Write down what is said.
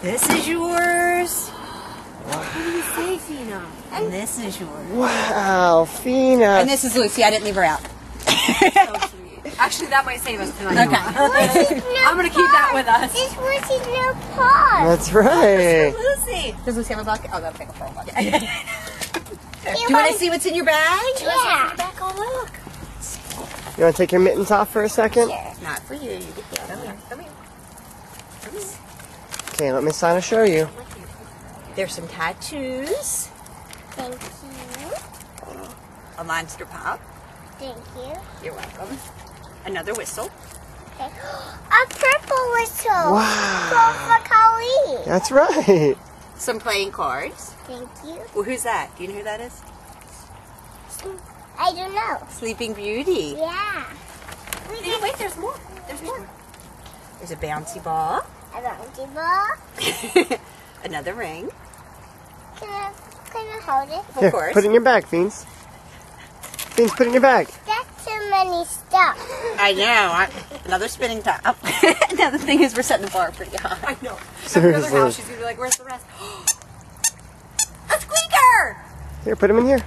This is yours. What do you say, Fina? And this is yours. Wow, Fina. And this is Lucy. I didn't leave her out. So sweet. Actually, that might save us tonight. Okay. I'm going to keep that with us. This was his little paw. That's right. Lucy. Does Lucy have a bucket? Oh, that'll take a full bucket. Do You you want to see what's in your bag? Yeah. Back on, look. You want to take your mittens off for a second? Not for you. You get the other one. Come here. Okay, let Miss Sana show you. There's some tattoos. Thank you. A monster pop. Thank you. You're welcome. Another whistle. Okay. A purple whistle. Wow. For Colleen. That's right. Some playing cards. Thank you. Well, who's that? Do you know who that is? I don't know. Sleeping Beauty. Yeah. Wait, there's more. There's more. There's a bouncy ball. A bouncy ball. Another ring. Can I hold it? Of Here, course. put it in your bag, Fiends. Fiends, put it in your bag. That's too many stuff. I know. Another spinning top. Now the thing is, we're setting the bar pretty high. I know. Seriously. Another house, she's going to be like, where's the rest? A squeaker! Here, put them in here.